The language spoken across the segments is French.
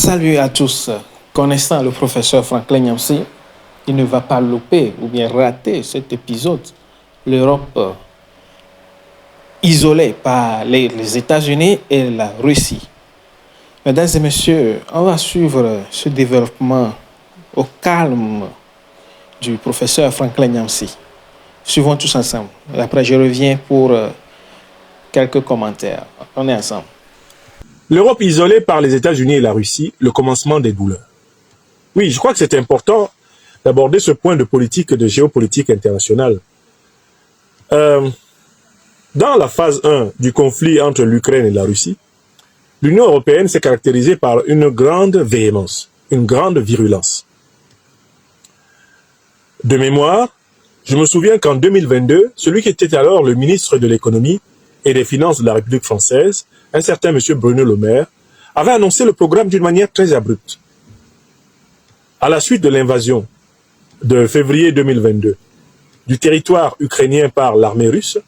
Salut à tous. Connaissant le professeur Franklin Nyamsi, il ne va pas louper ou bien rater cet épisode. L'Europe isolée par les États-Unis et la Russie. Mesdames et messieurs, on va suivre ce développement au calme du professeur Franklin Nyamsi. Suivons tous ensemble. Et après, je reviens pour quelques commentaires. On est ensemble. L'Europe isolée par les États-Unis et la Russie, le commencement des douleurs. Oui, je crois que c'est important d'aborder ce point de politique, de géopolitique internationale. Dans la phase 1 du conflit entre l'Ukraine et la Russie, l'Union européenne s'est caractérisée par une grande véhémence, une grande virulence. De mémoire, je me souviens qu'en 2022, celui qui était alors le ministre de l'économie et des finances de la République française, un certain M. Bruno Le Maire, avait annoncé le programme d'une manière très abrupte. À la suite de l'invasion de février 2022 du territoire ukrainien par l'armée russe,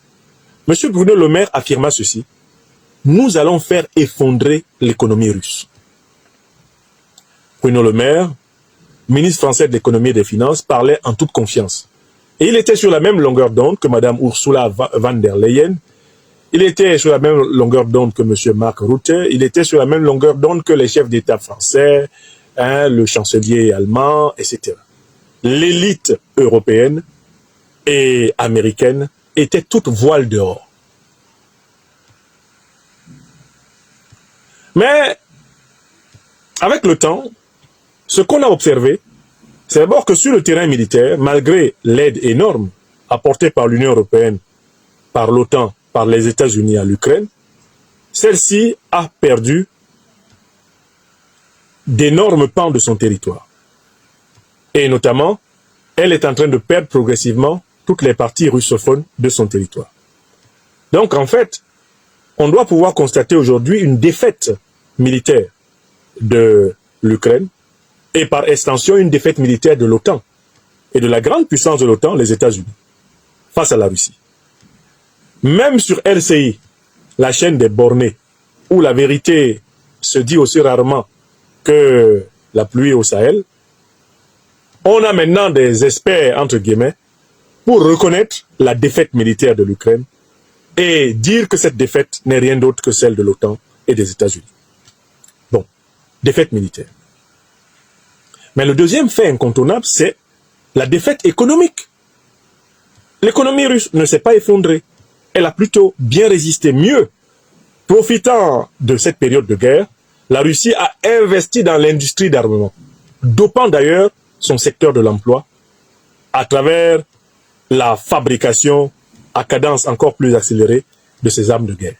M. Bruno Le Maire affirma ceci: « Nous allons faire effondrer l'économie russe. » Bruno Le Maire, ministre français de l'économie et des finances, parlait en toute confiance. Et il était sur la même longueur d'onde que Mme Ursula von der Leyen. Il était sur la même longueur d'onde que M. Mark Rutte, il était sur la même longueur d'onde que les chefs d'État français, le chancelier allemand, etc. L'élite européenne et américaine était toute voile dehors. Mais, avec le temps, ce qu'on a observé, c'est d'abord que sur le terrain militaire, malgré l'aide énorme apportée par l'Union européenne, par l'OTAN, par les États-Unis à l'Ukraine, celle-ci a perdu d'énormes pans de son territoire. Et notamment, elle est en train de perdre progressivement toutes les parties russophones de son territoire. Donc en fait, on doit pouvoir constater aujourd'hui une défaite militaire de l'Ukraine et par extension une défaite militaire de l'OTAN et de la grande puissance de l'OTAN, les États-Unis, face à la Russie. Même sur LCI, la chaîne des bornés, où la vérité se dit aussi rarement que la pluie au Sahel, on a maintenant des experts, entre guillemets, pour reconnaître la défaite militaire de l'Ukraine et dire que cette défaite n'est rien d'autre que celle de l'OTAN et des États-Unis. Bon, défaite militaire. Mais le deuxième fait incontournable, c'est la défaite économique. L'économie russe ne s'est pas effondrée. Elle a plutôt bien résisté, mieux. Profitant de cette période de guerre, la Russie a investi dans l'industrie d'armement, dopant d'ailleurs son secteur de l'emploi à travers la fabrication à cadence encore plus accélérée de ses armes de guerre.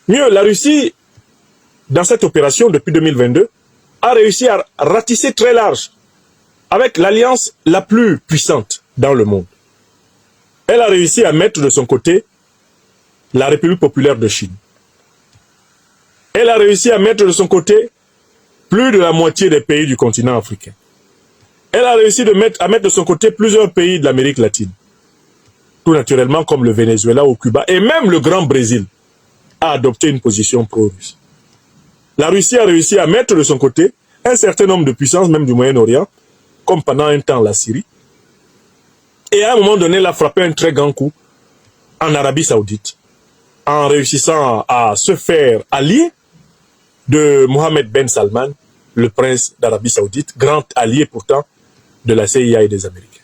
Mieux, la Russie, dans cette opération depuis 2022, a réussi à ratisser très large avec l'alliance la plus puissante dans le monde. Elle a réussi à mettre de son côté la République populaire de Chine. Elle a réussi à mettre de son côté plus de la moitié des pays du continent africain. Elle a réussi à mettre de son côté plusieurs pays de l'Amérique latine. Tout naturellement comme le Venezuela ou Cuba et même le Grand Brésil a adopté une position pro-russe. La Russie a réussi à mettre de son côté un certain nombre de puissances, même du Moyen-Orient, comme pendant un temps la Syrie, et à un moment donné, elle a frappé un très grand coup en Arabie Saoudite, en réussissant à se faire allier de Mohammed Ben Salman, le prince d'Arabie Saoudite, grand allié pourtant de la CIA et des Américains.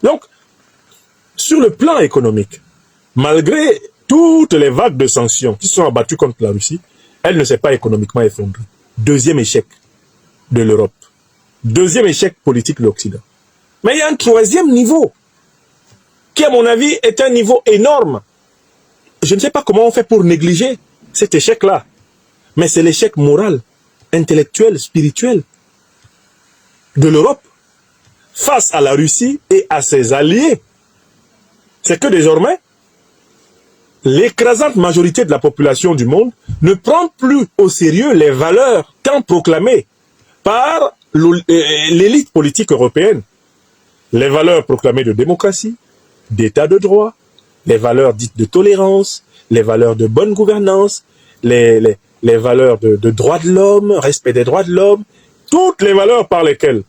Donc, sur le plan économique, malgré toutes les vagues de sanctions qui sont abattues contre la Russie, elle ne s'est pas économiquement effondrée. Deuxième échec de l'Europe. Deuxième échec politique de l'Occident. Mais il y a un troisième niveau, qui à mon avis est un niveau énorme. Je ne sais pas comment on fait pour négliger cet échec-là. Mais c'est l'échec moral, intellectuel, spirituel de l'Europe face à la Russie et à ses alliés. C'est que désormais, l'écrasante majorité de la population du monde ne prend plus au sérieux les valeurs tant proclamées par l'élite politique européenne. Les valeurs proclamées de démocratie, d'état de droit, les valeurs dites de tolérance, les valeurs de bonne gouvernance, les valeurs de droits de l'homme, respect des droits de l'homme, toutes les valeurs par lesquelles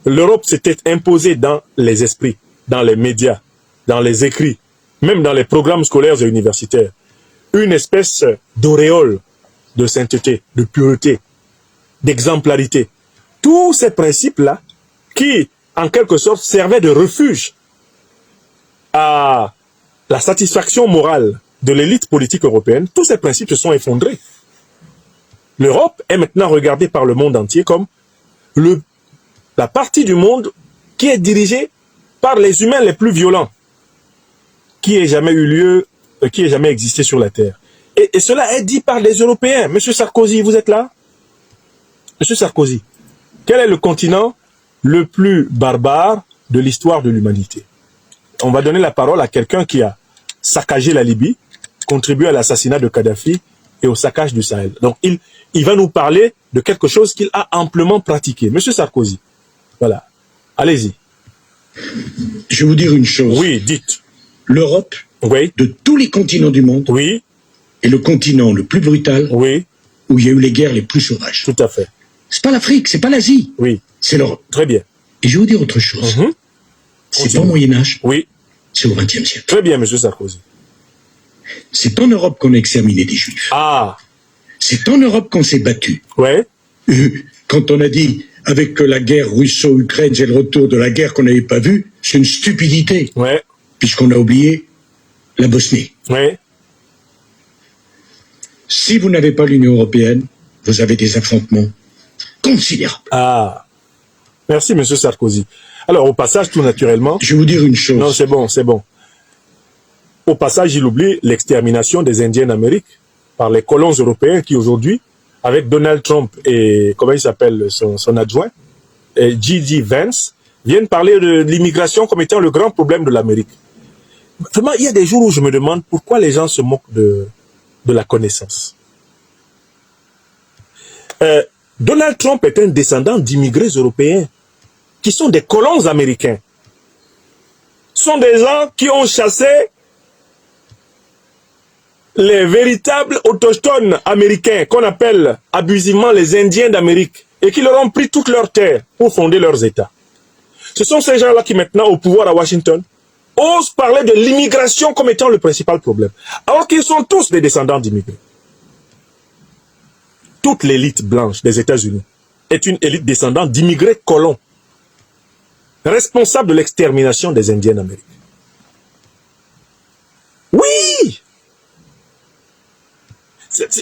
l'Europe s'était imposée dans les esprits, dans les médias, dans les écrits, même dans les programmes scolaires et universitaires. Une espèce d'auréole de sainteté, de pureté, d'exemplarité. Tous ces principes-là qui, en quelque sorte, servaient de refuge à la satisfaction morale de l'élite politique européenne, tous ces principes se sont effondrés. L'Europe est maintenant regardée par le monde entier comme la partie du monde qui est dirigée par les humains les plus violents, qui ait jamais eu lieu, qui ait jamais existé sur la Terre. Et cela est dit par les Européens. Monsieur Sarkozy, vous êtes là? Monsieur Sarkozy, quel est le continent le plus barbare de l'histoire de l'humanité? On va donner la parole à quelqu'un qui a saccagé la Libye, contribué à l'assassinat de Kadhafi et au saccage du Sahel. Donc, il va nous parler de quelque chose qu'il a amplement pratiqué. Monsieur Sarkozy, voilà. Allez-y. Je vais vous dire une chose. Oui, dites. L'Europe, oui, de tous les continents du monde, oui, est le continent le plus brutal, oui, où il y a eu les guerres les plus sauvages. tout à fait. C'est pas l'Afrique, c'est pas l'Asie, Oui, c'est l'Europe. très bien. Et je vais vous dire autre chose. C'est pas au Moyen-Âge, Oui, c'est au XXe siècle. très bien, monsieur Sarkozy. C'est en Europe qu'on a exterminé des Juifs. Ah, C'est en Europe qu'on s'est battu. ouais, Quand on a dit, avec la guerre russo-ukraine, c'est le retour de la guerre qu'on n'avait pas vue, c'est une stupidité, ouais, puisqu'on a oublié la Bosnie. ouais. Si vous n'avez pas l'Union européenne, vous avez des affrontements considérables. Ah, merci, monsieur Sarkozy. Alors, au passage, tout naturellement... Je vais vous dire une chose. Non, c'est bon, c'est bon. Au passage, il oublie l'extermination des Indiens d'Amérique par les colons européens qui, aujourd'hui, avec Donald Trump et, comment il s'appelle, son adjoint, J.D. Vance, viennent parler de l'immigration comme étant le grand problème de l'Amérique. Vraiment, il y a des jours où je me demande pourquoi les gens se moquent de la connaissance. Donald Trump est un descendant d'immigrés européens qui sont des colons américains. Ce sont des gens qui ont chassé les véritables autochtones américains qu'on appelle abusivement les Indiens d'Amérique et qui leur ont pris toutes leurs terres pour fonder leurs États. Ce sont ces gens-là qui maintenant au pouvoir à Washington osent parler de l'immigration comme étant le principal problème, alors qu'ils sont tous des descendants d'immigrés. Toute l'élite blanche des États-Unis est une élite descendante d'immigrés colons, responsable de l'extermination des Indiens d'Amérique. Oui!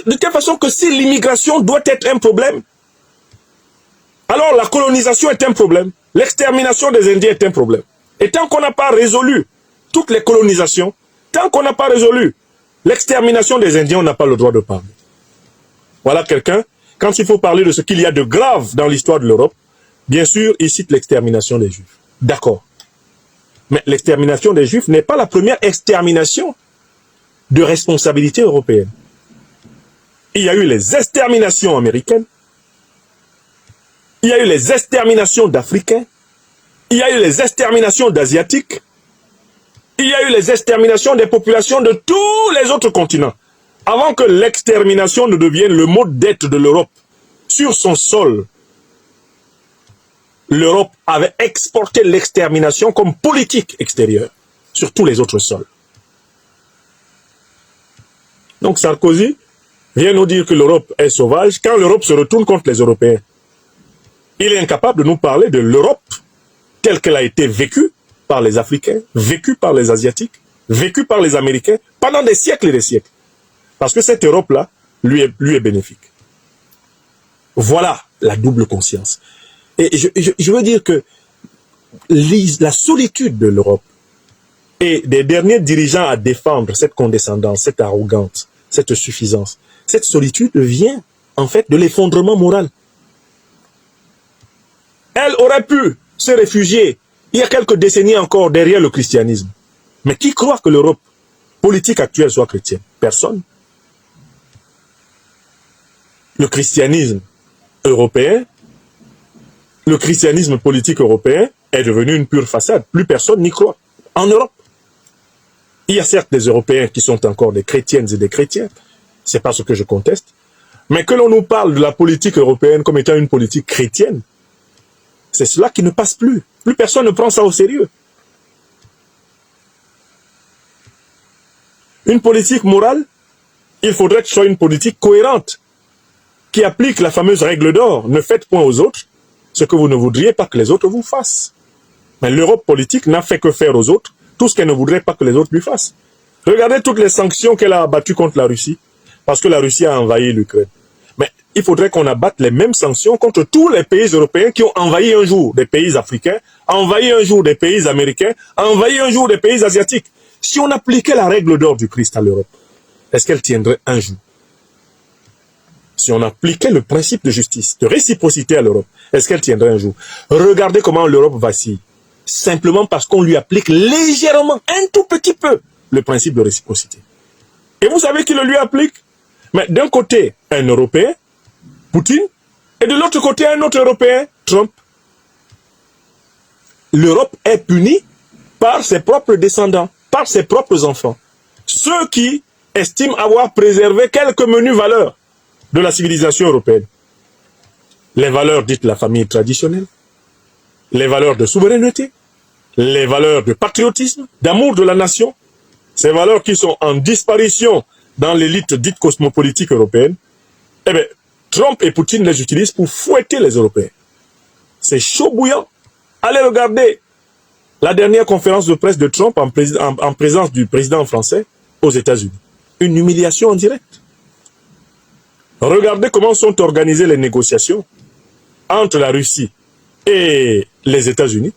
De telle façon que si l'immigration doit être un problème, alors la colonisation est un problème, l'extermination des Indiens est un problème. Et tant qu'on n'a pas résolu toutes les colonisations, tant qu'on n'a pas résolu l'extermination des Indiens, on n'a pas le droit de parler. Voilà quelqu'un, quand il faut parler de ce qu'il y a de grave dans l'histoire de l'Europe, bien sûr, il cite l'extermination des Juifs. D'accord. Mais l'extermination des Juifs n'est pas la première extermination de responsabilité européenne. Il y a eu les exterminations américaines, il y a eu les exterminations d'Africains, il y a eu les exterminations d'Asiatiques, il y a eu les exterminations des populations de tous les autres continents. Avant que l'extermination ne devienne le mode d'être de l'Europe sur son sol, l'Europe avait exporté l'extermination comme politique extérieure sur tous les autres sols. Donc Sarkozy vient nous dire que l'Europe est sauvage quand l'Europe se retourne contre les Européens. Il est incapable de nous parler de l'Europe telle qu'elle a été vécue par les Africains, vécue par les Asiatiques, vécue par les Américains pendant des siècles et des siècles. Parce que cette Europe-là lui est bénéfique. Voilà la double conscience. Et je veux dire que la solitude de l'Europe et des derniers dirigeants à défendre cette condescendance, cette arrogance, cette suffisance, cette solitude vient en fait de l'effondrement moral. Elle aurait pu se réfugier il y a quelques décennies encore derrière le christianisme. Mais qui croit que l'Europe politique actuelle soit chrétienne? Personne. Le christianisme européen, le christianisme politique européen est devenu une pure façade. Plus personne n'y croit. En Europe. Il y a certes des Européens qui sont encore des chrétiennes et des chrétiens. C'est pas ce que je conteste. Mais que l'on nous parle de la politique européenne comme étant une politique chrétienne, c'est cela qui ne passe plus. Plus personne ne prend ça au sérieux. Une politique morale, il faudrait que ce soit une politique cohérente, qui applique la fameuse règle d'or. Ne faites point aux autres ce que vous ne voudriez pas que les autres vous fassent. Mais l'Europe politique n'a fait que faire aux autres tout ce qu'elle ne voudrait pas que les autres lui fassent. Regardez toutes les sanctions qu'elle a abattues contre la Russie, parce que la Russie a envahi l'Ukraine. Mais il faudrait qu'on abatte les mêmes sanctions contre tous les pays européens qui ont envahi un jour des pays africains, envahi un jour des pays américains, envahi un jour des pays asiatiques. Si on appliquait la règle d'or du Christ à l'Europe, est-ce qu'elle tiendrait un jour? Si on appliquait le principe de justice, de réciprocité à l'Europe, est-ce qu'elle tiendrait un jour? Regardez comment l'Europe vacille. Simplement parce qu'on lui applique légèrement, un tout petit peu, le principe de réciprocité. Et vous savez qui le lui applique? Mais d'un côté, un Européen, Poutine, et de l'autre côté, un autre Européen, Trump. L'Europe est punie par ses propres descendants, par ses propres enfants. Ceux qui estiment avoir préservé quelques menues valeurs de la civilisation européenne. Les valeurs dites la famille traditionnelle, les valeurs de souveraineté, les valeurs de patriotisme, d'amour de la nation, ces valeurs qui sont en disparition dans l'élite dite cosmopolitique européenne, eh bien, Trump et Poutine les utilisent pour fouetter les Européens. C'est chaud bouillant. Allez regarder la dernière conférence de presse de Trump en présence du président français aux États-Unis. Une humiliation en direct. Regardez comment sont organisées les négociations entre la Russie et les États-Unis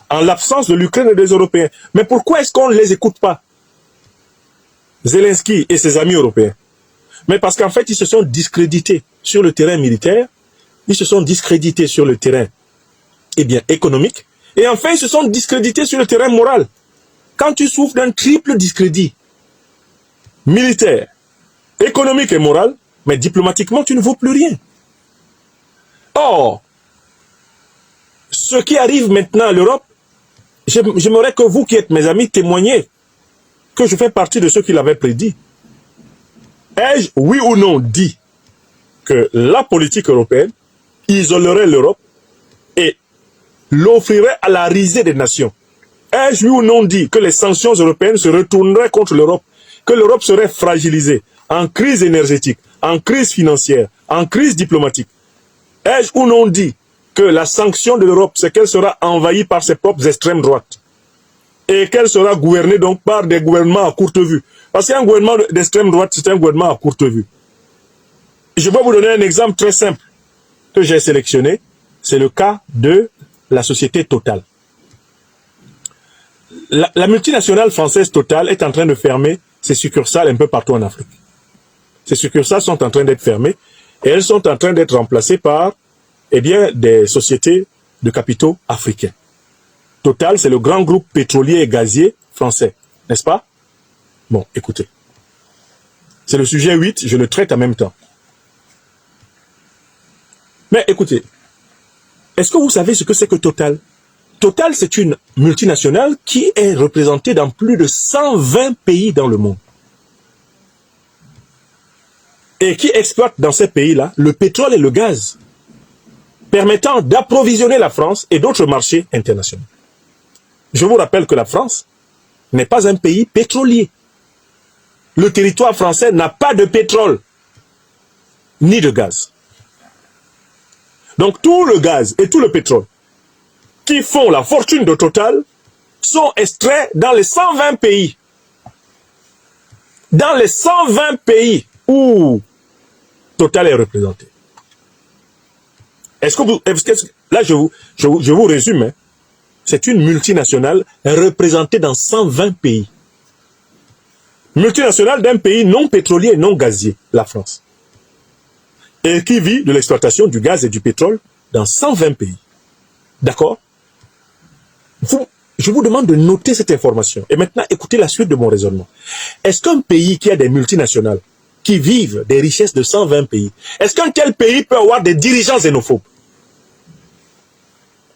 en l'absence de l'Ukraine et des Européens. Mais pourquoi est-ce qu'on ne les écoute pas? Zelensky et ses amis européens. Mais parce qu'en fait, ils se sont discrédités sur le terrain militaire, ils se sont discrédités sur le terrain économique, et enfin, ils se sont discrédités sur le terrain moral. Quand tu souffres d'un triple discrédit, militaire, économique et moral, mais diplomatiquement, tu ne vaux plus rien. Or, ce qui arrive maintenant à l'Europe, j'aimerais que vous qui êtes mes amis témoigniez que je fais partie de ceux qui l'avaient prédit. Ai-je, oui ou non, dit que la politique européenne isolerait l'Europe et l'offrirait à la risée des nations? Ai-je, oui ou non, dit que les sanctions européennes se retourneraient contre l'Europe, que l'Europe serait fragilisée, en crise énergétique, en crise financière, en crise diplomatique? Ai-je ou non dit que la sanction de l'Europe, c'est qu'elle sera envahie par ses propres extrêmes droites et qu'elle sera gouvernée donc par des gouvernements à courte vue? Parce qu'un gouvernement d'extrême droite, c'est un gouvernement à courte vue. Je vais vous donner un exemple très simple que j'ai sélectionné. C'est le cas de la société Total. La multinationale française Total est en train de fermer ses succursales un peu partout en Afrique. Ces succursales sont en train d'être fermées et elles sont en train d'être remplacées par des sociétés de capitaux africains. Total, c'est le grand groupe pétrolier et gazier français, n'est-ce pas? Bon, écoutez. C'est le sujet 8, je le traite en même temps. Mais écoutez, est-ce que vous savez ce que c'est que Total? Total, c'est une multinationale qui est représentée dans plus de 120 pays dans le monde. Et qui exploite dans ces pays-là le pétrole et le gaz, permettant d'approvisionner la France et d'autres marchés internationaux. Je vous rappelle que la France n'est pas un pays pétrolier. Le territoire français n'a pas de pétrole, ni de gaz. Donc tout le gaz et tout le pétrole qui font la fortune de Total sont extraits dans les 120 pays. Dans les 120 pays où Total est représenté. Est-ce que vous... Là, je vous résume. Hein. C'est une multinationale représentée dans 120 pays. Multinationale d'un pays non pétrolier et non gazier, la France. Et qui vit de l'exploitation du gaz et du pétrole dans 120 pays. D'accord? Je vous demande de noter cette information. Et maintenant, écoutez la suite de mon raisonnement. Est-ce qu'un pays qui a des multinationales, qui vivent des richesses de 120 pays, est-ce qu'un tel pays peut avoir des dirigeants xénophobes?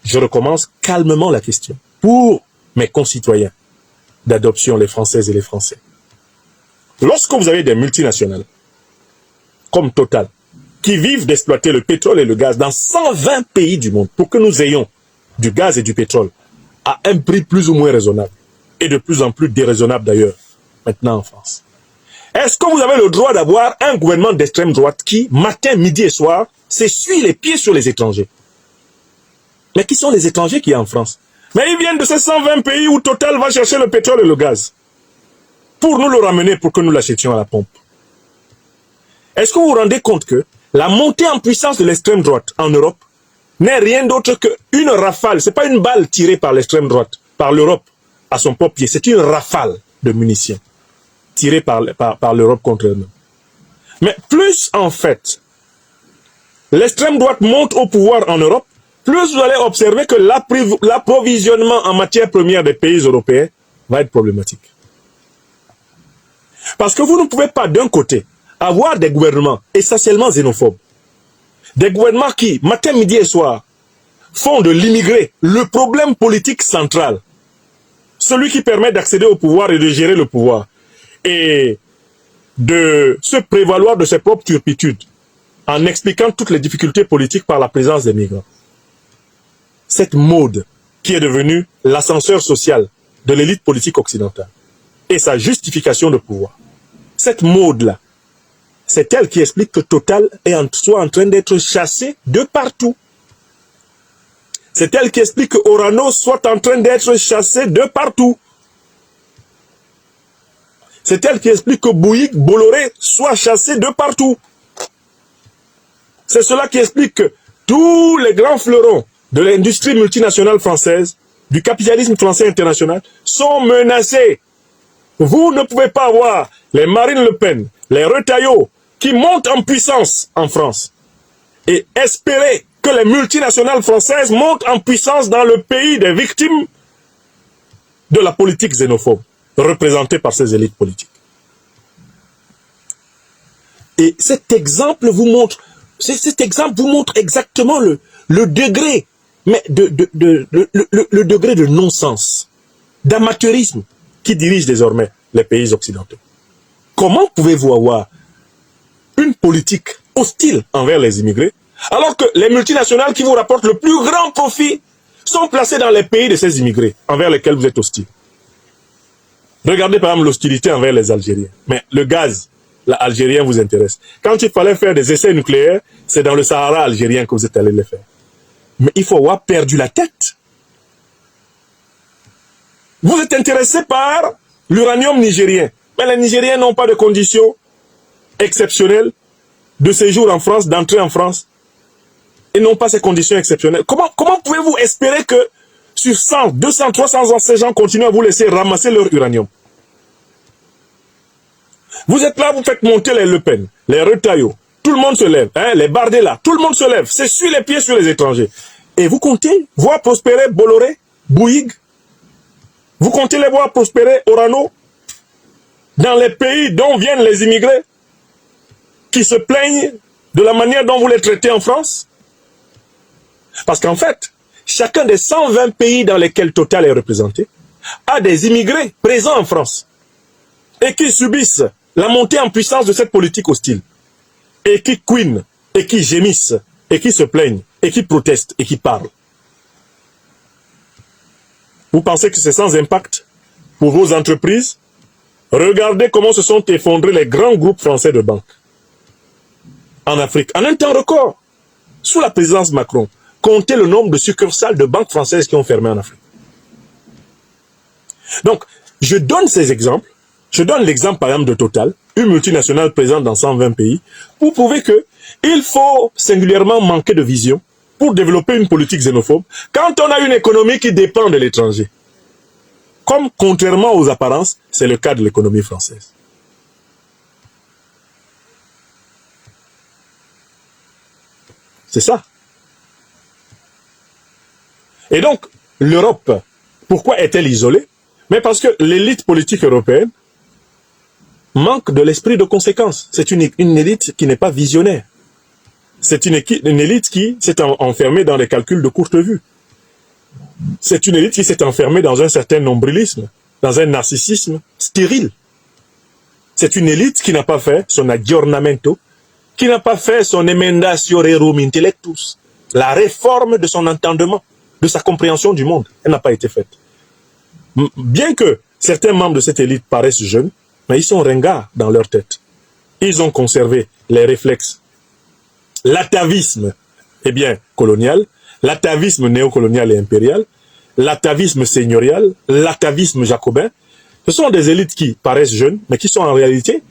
Je recommence calmement la question. Pour mes concitoyens d'adoption, les Françaises et les Français. Lorsque vous avez des multinationales, comme Total, qui vivent d'exploiter le pétrole et le gaz dans 120 pays du monde pour que nous ayons du gaz et du pétrole à un prix plus ou moins raisonnable et de plus en plus déraisonnable d'ailleurs, maintenant en France. Est-ce que vous avez le droit d'avoir un gouvernement d'extrême droite qui, matin, midi et soir, s'essuie les pieds sur les étrangers? Mais qui sont les étrangers qui y a en France? Mais ils viennent de ces 120 pays où Total va chercher le pétrole et le gaz pour nous le ramener pour que nous l'achetions à la pompe. Est-ce que vous vous rendez compte que la montée en puissance de l'extrême droite en Europe n'est rien d'autre qu'une rafale? Ce n'est pas une balle tirée par l'extrême droite, par l'Europe à son propre pied. C'est une rafale de munitions tirée par l'Europe contre elle-même. Mais plus, en fait, l'extrême droite monte au pouvoir en Europe, plus vous allez observer que l'approvisionnement en matières premières des pays européens va être problématique. Parce que vous ne pouvez pas, d'un côté, avoir des gouvernements essentiellement xénophobes, des gouvernements qui, matin, midi et soir, font de l'immigré le problème politique central, celui qui permet d'accéder au pouvoir et de gérer le pouvoir, et de se prévaloir de ses propres turpitudes, en expliquant toutes les difficultés politiques par la présence des migrants. Cette mode qui est devenue l'ascenseur social de l'élite politique occidentale et sa justification de pouvoir. Cette mode-là, c'est elle qui explique que Total soit en train d'être chassé de partout. C'est elle qui explique que Orano soit en train d'être chassé de partout. C'est elle qui explique que Bouygues, Bolloré soit chassé de partout. C'est cela qui explique que tous les grands fleurons de l'industrie multinationale française, du capitalisme français international, sont menacés. Vous ne pouvez pas avoir les Marine Le Pen, les Retailleau, qui montent en puissance en France, et espérer que les multinationales françaises montent en puissance dans le pays des victimes de la politique xénophobe, représentée par ces élites politiques. Et cet exemple vous montre exactement le degré, mais le degré de non-sens, d'amateurisme qui dirige désormais les pays occidentaux. Comment pouvez-vous avoir une politique hostile envers les immigrés, alors que les multinationales qui vous rapportent le plus grand profit sont placées dans les pays de ces immigrés envers lesquels vous êtes hostile? Regardez par exemple l'hostilité envers les Algériens. Mais le gaz algérien vous intéresse. Quand il fallait faire des essais nucléaires, c'est dans le Sahara algérien que vous êtes allé les faire. Mais il faut avoir perdu la tête. Vous êtes intéressé par l'uranium nigérien. Mais les Nigériens n'ont pas de conditions exceptionnelles de séjour en France, d'entrée en France. Ils n'ont pas ces conditions exceptionnelles. Comment pouvez-vous espérer que sur 100, 200, 300 ans, ces gens continuent à vous laisser ramasser leur uranium? Vous êtes là, vous faites monter les Le Pen, les Retailleau. Tout le monde se lève, hein, les Bardella, tout le monde se lève, s'essuie les pieds sur les étrangers. Et vous comptez voir prospérer Bolloré, Bouygues? Vous comptez les voir prospérer Orano dans les pays dont viennent les immigrés qui se plaignent de la manière dont vous les traitez en France? Parce qu'en fait, chacun des 120 pays dans lesquels Total est représenté a des immigrés présents en France et qui subissent la montée en puissance de cette politique hostile et qui couinent et qui gémissent et qui se plaignent et qui protestent et qui parlent. Vous pensez que c'est sans impact pour vos entreprises? Regardez comment se sont effondrés les grands groupes français de banques en Afrique, en un temps record, sous la présidence Macron. Comptez le nombre de succursales de banques françaises qui ont fermé en Afrique. Donc, je donne ces exemples. Je donne l'exemple, par exemple, de Total, une multinationale présente dans 120 pays, pour prouver que il faut singulièrement manquer de vision pour développer une politique xénophobe quand on a une économie qui dépend de l'étranger. Comme, contrairement aux apparences, c'est le cas de l'économie française. C'est ça. Et donc, l'Europe, pourquoi est-elle isolée? Mais parce que l'élite politique européenne manque de l'esprit de conséquence. C'est une élite qui n'est pas visionnaire. C'est une élite qui s'est enfermée dans des calculs de courte vue. C'est une élite qui s'est enfermée dans un certain nombrilisme, dans un narcissisme stérile. C'est une élite qui n'a pas fait son aggiornamento, qui n'a pas fait son emendatio rerum intellectus, la réforme de son entendement, de sa compréhension du monde. Elle n'a pas été faite. Bien que certains membres de cette élite paraissent jeunes, mais ils sont ringards dans leur tête. Ils ont conservé les réflexes. L'atavisme, colonial, l'atavisme néocolonial et impérial, l'atavisme seigneurial, l'atavisme jacobin. Ce sont des élites qui paraissent jeunes, mais qui sont en réalité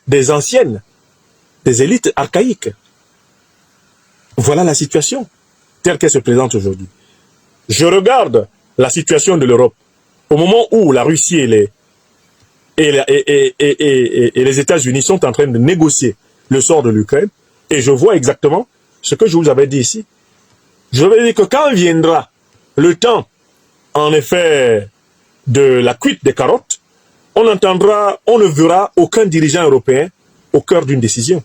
des anciennes, des élites archaïques. Voilà la situation telle qu'elle se présente aujourd'hui. Je regarde la situation de l'Europe au moment où la Russie et les États-Unis sont en train de négocier le sort de l'Ukraine, et je vois exactement ce que je vous avais dit ici. Je vais dire que quand viendra le temps, en effet, de la cuite des carottes, on ne verra aucun dirigeant européen au cœur d'une décision.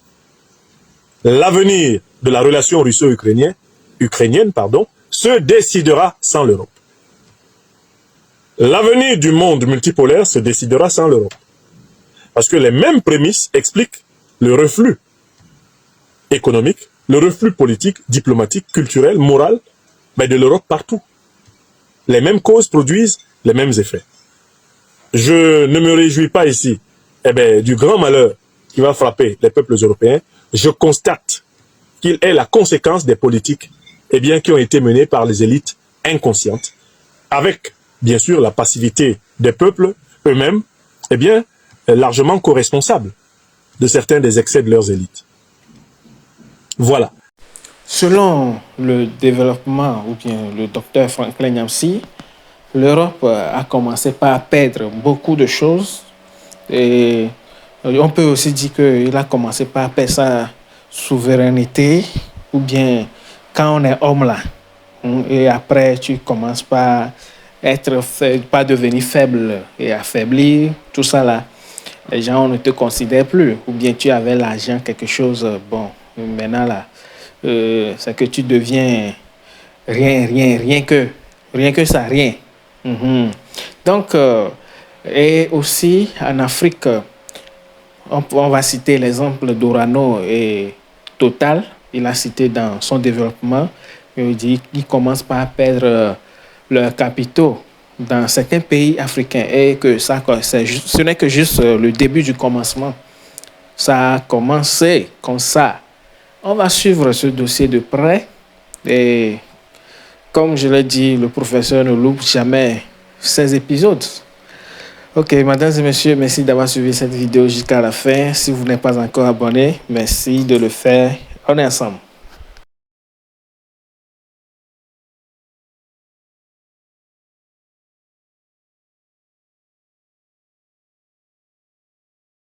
L'avenir de la relation russo-ukrainienne, se décidera sans l'Europe. L'avenir du monde multipolaire se décidera sans l'Europe. Parce que les mêmes prémices expliquent le reflux économique, le reflux politique, diplomatique, culturel, moral, mais de l'Europe partout. Les mêmes causes produisent les mêmes effets. Je ne me réjouis pas ici du grand malheur qui va frapper les peuples européens. Je constate qu'il est la conséquence des politiques qui ont été menées par les élites inconscientes, avec bien sûr la passivité des peuples eux-mêmes, largement co-responsables de certains des excès de leurs élites. Voilà. Selon le développement, ou bien le docteur Franklin Nyamsi, l'Europe a commencé par perdre beaucoup de choses. Et on peut aussi dire qu'il a commencé par perdre sa souveraineté, ou bien quand on est homme là, et après tu commences par devenir faible et affaibli, tout ça là, les gens ne te considèrent plus, ou bien tu avais l'argent, quelque chose, maintenant là, c'est que tu deviens rien que ça, rien. Donc, et aussi en Afrique, on va citer l'exemple d'Orano et Total. Il a cité dans son développement, il dit qu'ils commencent par perdre leurs capitaux dans certains pays africains, et que ce n'est que juste le début du commencement. Ça a commencé comme ça. On va suivre ce dossier de près, et comme je l'ai dit, le professeur ne loupe jamais ces épisodes. Ok, mesdames et messieurs, merci d'avoir suivi cette vidéo jusqu'à la fin. Si vous n'êtes pas encore abonné, merci de le faire. On est ensemble.